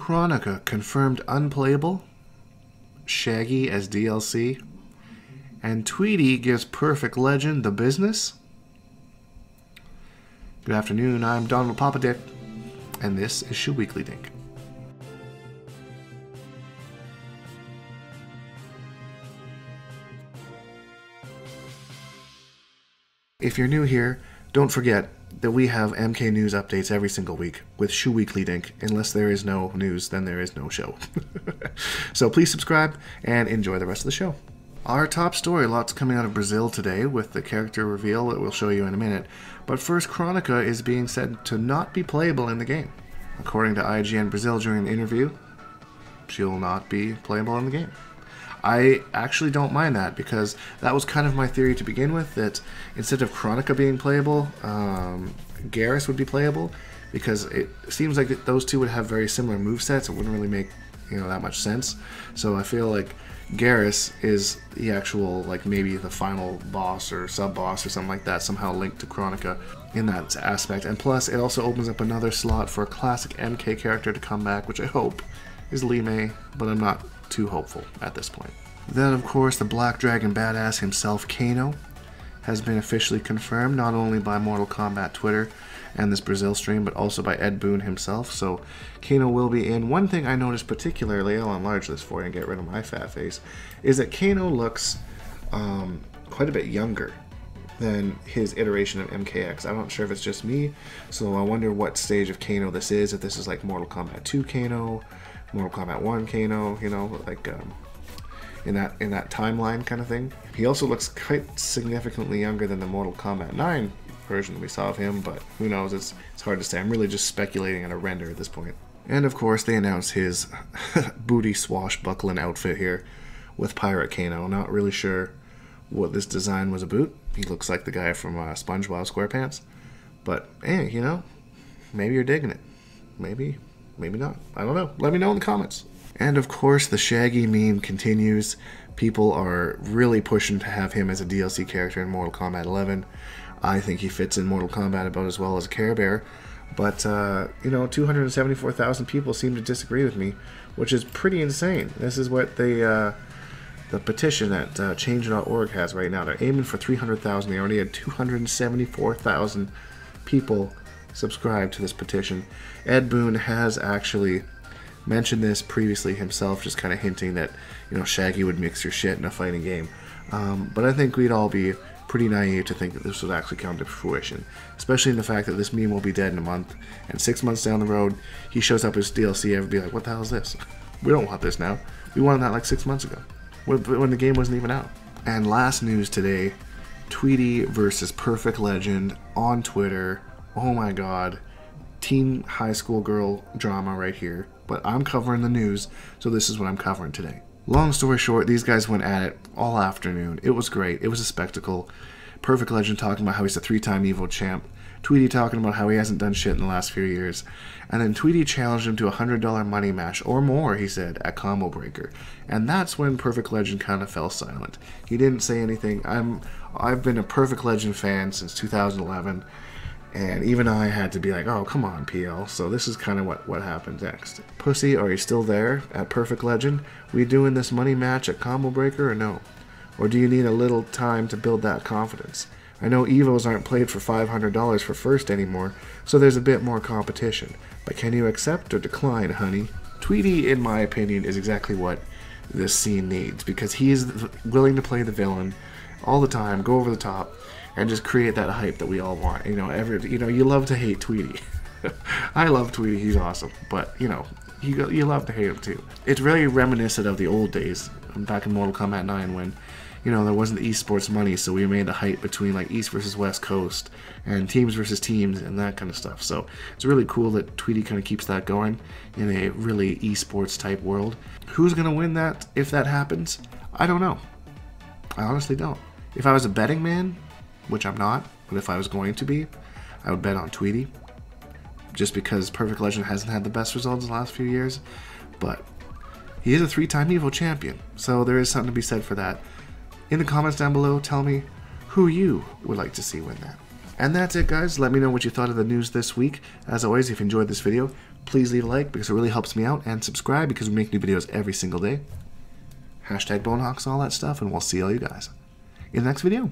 Kronika confirmed unplayable, Shaggy as DLC, and Tweety gives Perfect Legend the business. Good afternoon, I'm Donald Papa Dick, and this is Shujinkydink. If you're new here, don't forget that we have MK News updates every single week with Shujinkydink. Unless there is no news, then there is no show. So please subscribe and enjoy the rest of the show. Our top story, lots coming out of Brazil today with the character reveal that we'll show you in a minute. But first, Kronika is being said to not be playable in the game. According to IGN Brazil during an interview, she'll not be playable in the game. I actually don't mind that, because that was kind of my theory to begin with, that instead of Kronika being playable, Geras would be playable, because it seems like those two would have very similar movesets. It wouldn't really make, that much sense. So I feel like Geras is the actual, maybe the final boss or sub-boss or something like that, somehow linked to Kronika in that aspect. And plus, it also opens up another slot for a classic MK character to come back, which I hope is Lime, but I'm not too hopeful at this point. Then, of course, the Black Dragon badass himself, Kano, has been officially confirmed, not only by Mortal Kombat Twitter and this Brazil stream, but also by Ed Boon himself. So Kano will be in. One thing I noticed particularly, I'll enlarge this for you and get rid of my fat face, is that Kano looks quite a bit younger than his iteration of MKX. I'm not sure if it's just me, so I wonder what stage of Kano this is, if this is like Mortal Kombat 2 Kano, Mortal Kombat 1 Kano, in that timeline kind of thing. He also looks quite significantly younger than the Mortal Kombat 9 version we saw of him, but who knows, it's hard to say. I'm really just speculating on a render at this point. And of course they announced his booty swashbuckling outfit here with Pirate Kano. Not really sure what this design was about. He looks like the guy from SpongeBob SquarePants, but hey, maybe you're digging it. Maybe not. I don't know. Let me know in the comments. And of course, the Shaggy meme continues. People are really pushing to have him as a DLC character in Mortal Kombat 11. I think he fits in Mortal Kombat about as well as a Care Bear. But, 274,000 people seem to disagree with me, which is pretty insane. This is what the petition at change.org has right now. They're aiming for 300,000. They already had 274,000 people subscribe to this petition. Ed Boon has actually mentioned this previously himself, just kind of hinting that Shaggy would mix your shit in a fighting game. But I think we'd all be pretty naive to think that this would actually come to fruition, especially in the fact that this meme will be dead in a month, and 6 months down the road he shows up as DLC. Everybody be like, what the hell is this? We don't want this now. We wanted that like 6 months ago when the game wasn't even out. And last news today, Tweety versus Perfect Legend on Twitter. Oh my god, teen high school girl drama right here. But I'm covering the news, so this is what I'm covering today. Long story short, these guys went at it all afternoon. It was great. It was a spectacle. Perfect Legend talking about how he's a 3-time Evo champ. Tweety talking about how he hasn't done shit in the last few years. And then Tweety challenged him to a $100 money match, or more, he said, at Combo Breaker. And that's when Perfect Legend kind of fell silent. He didn't say anything. I've been a Perfect Legend fan since 2011. And even I had to be like, oh, come on, PL. So this is kind of what happened next. Pussy, are you still there at Perfect Legend? We doing this money match at Combo Breaker or no? Or do you need a little time to build that confidence? I know Evos aren't played for $500 for first anymore, so there's a bit more competition. But can you accept or decline, honey? Tweety, in my opinion, is exactly what this scene needs, because he is willing to play the villain all the time, go over the top, and just create that hype that we all want. You love to hate Tweety. I love Tweety, he's awesome. But, you love to hate him too. It's really reminiscent of the old days, back in Mortal Kombat 9 when, there wasn't esports money, so we made the hype between like East versus West Coast and teams versus teams and that kind of stuff. So it's really cool that Tweety kind of keeps that going in a really esports type world. Who's going to win that if that happens? I don't know. I honestly don't. If I was a betting man, which I'm not, but if I was going to be, I would bet on Tweety, just because Perfect Legend hasn't had the best results in the last few years, but he is a 3-time Evo champion, so there is something to be said for that. In the comments down below, tell me who you would like to see win that. And that's it, guys. Let me know what you thought of the news this week. As always, if you enjoyed this video, Please leave a like because it really helps me out, and subscribe because we make new videos every single day. Hashtag Bonehawks and all that stuff, and we'll see all you guys in the next video.